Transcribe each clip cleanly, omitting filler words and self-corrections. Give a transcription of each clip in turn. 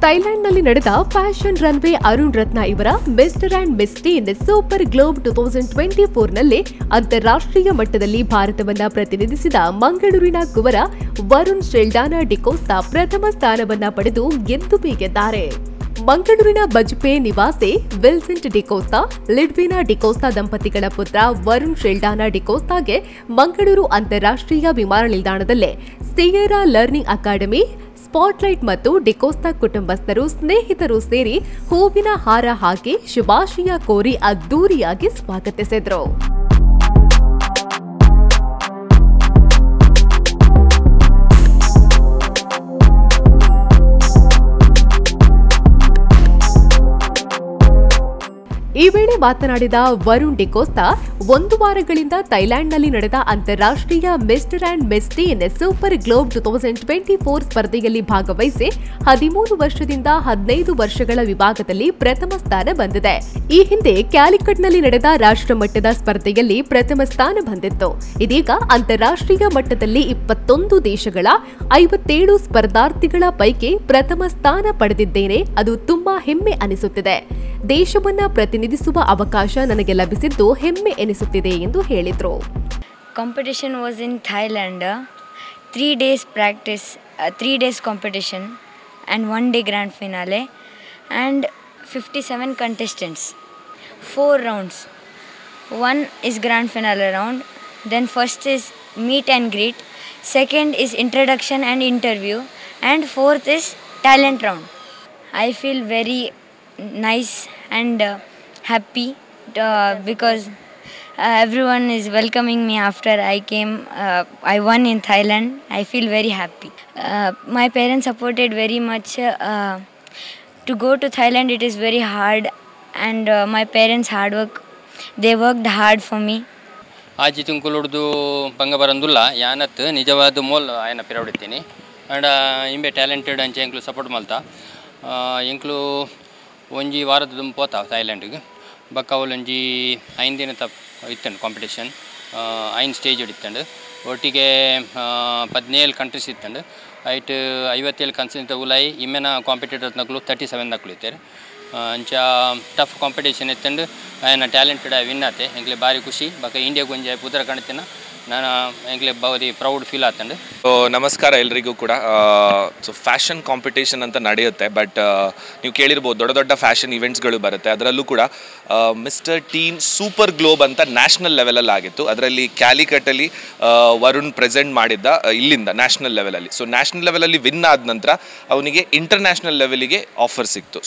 ಥೈಲ್ಯಾಂಡ್ನಲ್ಲಿ ನಡೆದ fashion runway Arun Ratna ಇವರ mister and miss teen super globe 2024ನಲ್ಲಿ ಅಂತಾರಾಷ್ಟ್ರೀಯ ಮಟ್ಟದಲ್ಲಿ ಭಾರತವನ್ನ ಪ್ರತಿನಿಧಿಸಿದ ಮಂಗಳೂರಿನ ಕುವರ ವರುಣ್ ಶೆಲ್ಡಾನಾ ಡಿಕೋಸ್ತಾ ಪ್ರಥಮ ಸ್ಥಾನವನ್ನ ಪಡೆದು ಗೆದ್ದು ಬೀಗಿದ್ದಾರೆ. ಮಂಗಳೂರಿನ ಬಜ್ಪೆ ನಿವಾಸಿ ವಿಲ್ಸೆಂಟ್ ಡಿಕೋಸ್ತಾ, ಲಿಡ್ವಿನಾ ಡಿಕೋಸ್ತಾ ದಂಪತಿಗಳ ಪುತ್ರ ವರುಣ್ ಶೆಲ್ಡಾನಾ ಡಿಕೋಸ್ತಾಗೆ ಮಂಗಳೂರು ಅಂತಾರಾಷ್ಟ್ರೀಯ ವಿಮಾನ ನಿಲ್ದಾಣದಲ್ಲೇ ಸಿಯೇರಾ ಲರ್ನಿಂಗ್ ಅಕಾಡೆಮಿ, ಸ್ಪಾಟ್ಲೈಟ್ ಮತ್ತು ಡಿಕೋಸ್ತಾ ಕುಟುಂಬಸ್ಥರು, ಸ್ನೇಹಿತರು ಸೇರಿ ಹೂವಿನ ಹಾರ ಹಾಕಿ ಶುಭಾಶಯ ಕೋರಿ ಅದ್ದೂರಿಯಾಗಿ ಸ್ವಾಗತಿಸಿದರು. ಈ ವೇಳೆ ಮಾತನಾಡಿದ ವರುಣ್ ಡಿಕೋಸ್ತಾ, 1 ವಾರಗಳಿಂದ ಥೈಲ್ಯಾಂಡ್ನಲ್ಲಿ ನಡೆದ ಅಂತಾರಾಷ್ಟ್ರೀಯ mister and miss teen super globe 2024 ಸ್ಪರ್ಧೆಯಲ್ಲಿ ಭಾಗವಹಿಸಿ 13 ವರ್ಷದಿಂದ 15 ವರ್ಷಗಳ ವಿಭಾಗದಲ್ಲಿ ಪ್ರಥಮ ಸ್ಥಾನ ಬಂದಿದೆ. ಈ ಹಿಂದೆ ಕ್ಯಾಲಿಕಟ್ನಲ್ಲಿ ನಡೆದ ರಾಷ್ಟ್ರಮಟ್ಟದ ಸ್ಪರ್ಧೆಯಲ್ಲಿ ಪ್ರಥಮ ಸ್ಥಾನ ಬಂದಿತ್ತು. ಇದೀಗ ಅಂತಾರಾಷ್ಟ್ರೀಯ ಮಟ್ಟದಲ್ಲಿ 21 ದೇಶಗಳ 57 ಸ್ಪರ್ಧಾರ್ಥಿಗಳ ಪೈಕಿ ಪ್ರಥಮ ಸ್ಥಾನ ಪಡೆದಿದ್ದೇನೆ. ಅದು ತುಂಬಾ ಹೆಮ್ಮೆ ಅನಿಸುತ್ತಿದೆ. ದೇಶವನ್ನ ಪ್ರತಿನಿಧಿಸುವ ಅವಕಾಶ ನನಗೆ ಲಭಿಸಿದ್ದು ಹೆಮ್ಮೆ ಎನಿಸುತ್ತಿದೆ ಎಂದು ಹೇಳಿದರು. Competition was in Thailand. 3 days practice, 3 days competition and 1 day grand finale and 57 contestants. 4 rounds. One is grand finale round, then first is meet and greet, second is introduction and interview, and fourth is talent round. I feel very nice and happy because everyone is welcoming me after I came. I won in Thailand. I feel very happy. My parents supported very much. To go to Thailand, it is very hard, and my parents' hard work. They worked hard for me. ಆಜಿ ತುಂಕುಲುಡ್ದು ಬಂಗಬರಂದುಲ್ಲ ಯಾನತ್ ನಿಜವಾದ mole ಆಯನ ಪಿರವಡಿತೀನಿ and ಇಂಬೆ talented ಅಂಚೆ ಎಂಕ್ಲು support Malta ಎಂಕ್ಲು ಒಂಜಿ ವಾರದ ಪೋತಾವ ಥೈಲ್ಯಾಂಡ್ಗೆ ಬಕ್ಕ ಅವಲೊಂಜಿ 5 ದಿನ ಇತ್ತಂಡು competition 5 stage ಇತ್ತಂಡು ಒಟ್ಟಿಗೆ 17 countries ಇತ್ತಂಡು ಐಟ್ 57 ಕನ್ಸಿಂತ ಉಲಾಯಿ ಇಮ್ಮೆನ ಕಾಂಪಿಟೇಟರ್ ನಕ್ಲು 37 ನಕ್ಲು ಇತ್ತಾರೆ ಅಂಚ ಟಫ್ ಕಾಂಪಿಟೇಷನ್ ಇತ್ತಂಡು ಆಯನ ಟ್ಯಾಲೆಂಟೆಡ್ ವಿನ್ ಆತೆ ಎಂಕ್ಲೆ ಭಾರಿ ಖುಷಿ ಬಕ್ಕ ಇಂಡಿಯಾಗೆ ಒಂಜಿ ಪುತ್ರ ಕಣ್ತಿನ ನಾನು ಎಂಕ್ಲೆ ಭಾರಿ ಪ್ರೌಡ್ ಫೀಲ್ ಆತಂಡು. ಸೊ ನಮಸ್ಕಾರ ಎಲ್ರಿಗೂ ಕೂಡ. ಸೊ ಫ್ಯಾಷನ್ ಕಾಂಪಿಟೇಷನ್ ಅಂತ ನಡೆಯುತ್ತೆ, ಬಟ್ ನೀವು ಕೇಳಿರ್ಬೋದು ದೊಡ್ಡ ದೊಡ್ಡ ಫ್ಯಾಷನ್ ಇವೆಂಟ್ಸ್ಗಳು ಬರುತ್ತೆ. ಅದರಲ್ಲೂ ಕೂಡ ಮಿಸ್ಟರ್ ಟೀನ್ ಸೂಪರ್ ಗ್ಲೋಬ್ ಅಂತ ನ್ಯಾಷನಲ್ ಲೆವೆಲಲ್ಲಿ ಆಗಿತ್ತು. ಅದರಲ್ಲಿ ಕ್ಯಾಲಿಕಟ್ಟಲ್ಲಿ ವರುಣ್ ಪ್ರೆಸೆಂಟ್ ಮಾಡಿದ್ದ ಇಲ್ಲಿಂದ ನ್ಯಾಷನಲ್ ಲೆವೆಲಲ್ಲಿ. ಸೊ ನ್ಯಾಷನಲ್ ಲೆವೆಲಲ್ಲಿ ವಿನ್ ಆದ ನಂತರ ಅವನಿಗೆ ಇಂಟರ್ನ್ಯಾಷನಲ್ ಲೆವೆಲಿಗೆ ಆಫರ್ ಸಿಕ್ತು.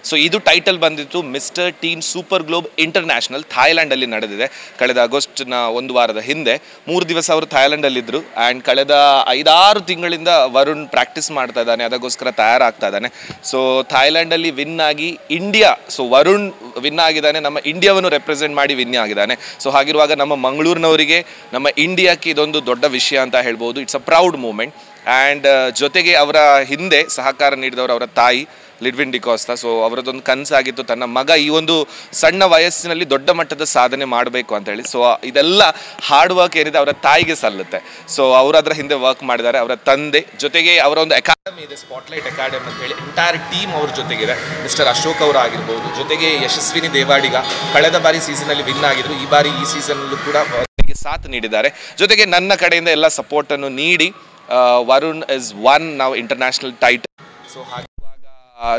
ಸೊ ಇದು ಟೈಟಲ್ ಬಂದಿತ್ತು mister teen super globe international. ಥಾಯ್ಲ್ಯಾಂಡಲ್ಲಿ ನಡೆದಿದೆ. ಕಳೆದ ಆಗಸ್ಟ್ನ 1 ವಾರದ ಹಿಂದೆ 3 ದಿವಸ ಅವರು ಥಾಯ್ಲ್ಯಾಂಡಲ್ಲಿದ್ದರು. ಆ್ಯಂಡ್ ಕಳೆದ 5-6 ತಿಂಗಳಿಂದ ವರುಣ್ ಪ್ರಾಕ್ಟೀಸ್ ಮಾಡ್ತಾ ಇದ್ದಾನೆ, ಅದಕ್ಕೋಸ್ಕರ ತಯಾರಾಗ್ತಾ ಇದ್ದಾನೆ. ಸೊ ಥಾಯ್ಲ್ಯಾಂಡಲ್ಲಿ ವಿನ್ ಆಗಿ ಇಂಡಿಯಾ, ಸೊ ವರುಣ್ ವಿನ್ ಆಗಿದ್ದಾನೆ, ನಮ್ಮ ಇಂಡಿಯಾವನ್ನು ರೆಪ್ರೆಸೆಂಟ್ ಮಾಡಿ ವಿನ್ ಆಗಿದ್ದಾನೆ. ಸೊ ಹಾಗಿರುವಾಗ ನಮ್ಮ ಮಂಗಳೂರಿನವರಿಗೆ, ನಮ್ಮ ಇಂಡಿಯಾಕ್ಕೆ ಇದೊಂದು ದೊಡ್ಡ ವಿಷಯ ಅಂತ ಹೇಳ್ಬೋದು. It's a proud moment. And ಜೊತೆಗೆ ಅವರ ಹಿಂದೆ ಸಹಕಾರ ನೀಡಿದವರು ಅವರ ತಾಯಿ ಲಿಡ್ವಿನ್ ಡಿಕೋಸ್ತಾ. ಸೊ ಅವರದೊಂದು ಕನಸಾಗಿತ್ತು ತನ್ನ ಮಗ ಈ ಒಂದು ಸಣ್ಣ ವಯಸ್ಸಿನಲ್ಲಿ ದೊಡ್ಡ ಮಟ್ಟದ ಸಾಧನೆ ಮಾಡಬೇಕು ಅಂತ ಹೇಳಿ. ಸೊ ಇದೆಲ್ಲ ಹಾರ್ಡ್ ವರ್ಕ್ ಏನಿದೆ ಅವರ ತಾಯಿಗೆ ಸಲ್ಲುತ್ತೆ. ಸೊ ಅವರು ಅದರ ಹಿಂದೆ ವರ್ಕ್ ಮಾಡಿದ್ದಾರೆ. ಅವರ ತಂದೆ ಜೊತೆಗೆ ಅವರ ಒಂದು ಅಕಾಡೆಮಿ ಇದೆ, ಸ್ಪಾಟ್ಲೈಟ್ ಅಕಾಡೆಮಿ ಅಂತ ಹೇಳಿ. ಎಂಟೈರ್ ಟೀಮ್ ಅವ್ರ ಜೊತೆಗಿದೆ. ಮಿಸ್ಟರ್ ಅಶೋಕ್ ಅವರು ಆಗಿರ್ಬೋದು, ಜೊತೆಗೆ ಯಶಸ್ವಿನಿ ದೇವಾಡಿಗ ಕಳೆದ ಬಾರಿ ಸೀಸನಲ್ಲಿ ವಿನ್ ಆಗಿದ್ರು. ಈ ಬಾರಿ ಈ ಸೀಸನ್ನಲ್ಲೂ ಕೂಡ ಅವರಿಗೆ ಸಾಥ್ ನೀಡಿದ್ದಾರೆ. ಜೊತೆಗೆ ನನ್ನ ಕಡೆಯಿಂದ ಎಲ್ಲ ಸಪೋರ್ಟನ್ನು ನೀಡಿ ವರುಣ್ ಇಸ್ ಒನ್ ನಾವು ಇಂಟರ್ನ್ಯಾಷನಲ್ ಟೈಟಲ್. ಸೊ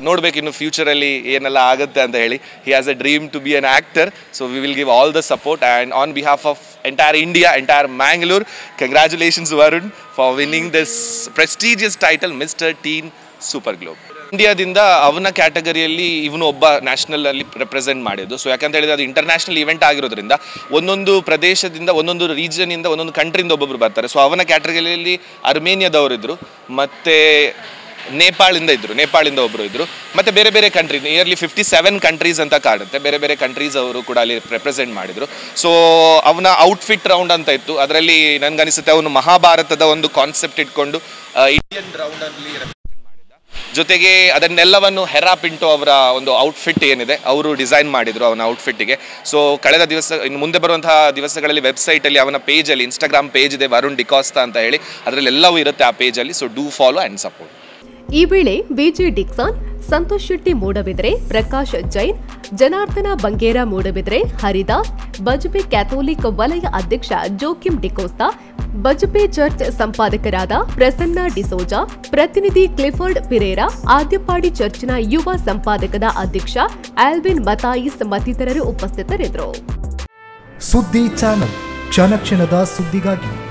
ನೋಡ್ಬೇಕು ಇನ್ನು ಫ್ಯೂಚರಲ್ಲಿ ಏನೆಲ್ಲ ಆಗುತ್ತೆ ಅಂತ ಹೇಳಿ. He has a dream to be an actor. So we will give all the support and on behalf of entire India, entire Mangalore, congratulations Varun for winning this prestigious title mister teen super globe. ಇಂಡಿಯಾದಿಂದ ಅವನ ಕ್ಯಾಟಗರಿಯಲ್ಲಿ ಇವನು ಒಬ್ಬ ನ್ಯಾಷನಲಲ್ಲಿ represent ಮಾಡಿದ್ದು. So ಯಾಕಂತ ಹೇಳಿದ್ರೆ ಅದು international event ಆಗಿರೋದ್ರಿಂದ ಒಂದೊಂದು ಪ್ರದೇಶದಿಂದ, ಒಂದೊಂದು ರೀಜನಿಂದ, ಒಂದೊಂದು ಕಂಟ್ರಿಯಿಂದ ಒಬ್ಬೊಬ್ಬರು ಬರ್ತಾರೆ. ಸೊ ಅವನ ಕ್ಯಾಟಗರಿಯಲ್ಲಿ ಅರ್ಮೇನಿಯಾದವರಿದ್ದರು, ಮತ್ತು ನೇಪಾಳಿಂದ ಒಬ್ಬರು ಇದ್ದರು, ಮತ್ತು ಬೇರೆ ಬೇರೆ ಕಂಟ್ರಿ, ನಿಯರ್ಲಿ 57 ಕಂಟ್ರೀಸ್ ಅಂತ ಕಾಣುತ್ತೆ. ಬೇರೆ ಬೇರೆ ಕಂಟ್ರೀಸ್ ಅವರು ಕೂಡ ಅಲ್ಲಿ ರೆಪ್ರೆಸೆಂಟ್ ಮಾಡಿದರು. ಸೊ ಅವನ ಔಟ್ಫಿಟ್ ರೌಂಡ್ ಅಂತ ಇತ್ತು. ಅದರಲ್ಲಿ ನನಗನಿಸುತ್ತೆ ಅವನು ಮಹಾಭಾರತದ ಒಂದು ಕಾನ್ಸೆಪ್ಟ್ ಇಟ್ಕೊಂಡು ಇಂಡಿಯನ್ ರೌಂಡಲ್ಲಿ ರೆಪ್ರೆಸೆಂಟ್ ಮಾಡಿದ್ದ. ಜೊತೆಗೆ ಅದನ್ನೆಲ್ಲವನ್ನು ಹೆರಾ ಪಿಂಟೋ ಅವರ ಒಂದು ಔಟ್ಫಿಟ್ ಏನಿದೆ ಅವರು ಡಿಸೈನ್ ಮಾಡಿದರು ಅವನ ಔಟ್ಫಿಟ್ಟಿಗೆ. ಸೊ ಕಳೆದ ದಿವಸ, ಇನ್ನು ಮುಂದೆ ಬರುವಂತಹ ದಿವಸಗಳಲ್ಲಿ ವೆಬ್ಸೈಟಲ್ಲಿ ಅವನ ಪೇಜಲ್ಲಿ, ಇನ್ಸ್ಟಾಗ್ರಾಮ್ ಪೇಜ್ ಇದೆ ವರುಣ್ ಡಿಕೋಸ್ತಾ ಅಂತ ಹೇಳಿ, ಅದರಲ್ಲಿ ಎಲ್ಲವೂ ಇರುತ್ತೆ ಆ ಪೇಜಲ್ಲಿ. So do follow and support. ಈ ವೇಳೆ ವಿಜೆ ಡಿಕ್ಸನ್, ಸಂತೋಷ್ ಶೆಟ್ಟಿ ಮೂಡಬಿದ್ರೆ, ಪ್ರಕಾಶ್ ಜೈನ್, ಜನಾರ್ದನ ಬಂಗೇರ ಮೂಡಬಿದ್ರೆ, ಹರಿದಾಸ್, ಬಜಪೆ ಕ್ಯಾಥೋಲಿಕ್ ವಲಯ ಅಧ್ಯಕ್ಷ ಜೋಕಿಮ್ ಡಿಕೋಸ್ತಾ, ಬಜಪೆ ಚರ್ಚ್ ಸಂಪಾದಕರಾದ ಪ್ರಸನ್ನ ಡಿಸೋಜಾ, ಪ್ರತಿನಿಧಿ ಕ್ಲಿಫರ್ಡ್ ಪಿರೇರಾ, ಆದ್ಯಪಾಡಿ ಚರ್ಚ್ನ ಯುವ ಸಂಪಾದಕದ ಅಧ್ಯಕ್ಷ ಆಲ್ವಿನ್ ಮತಾಯಿಸ್ ಮತ್ತಿತರರು ಉಪಸ್ಥಿತರಿದ್ದರು. ಸುದ್ದಿ ಚಾನಲ್, ಕ್ಷಣ ಕ್ಷಣದ ಸುದ್ದಿಗಾಗಿ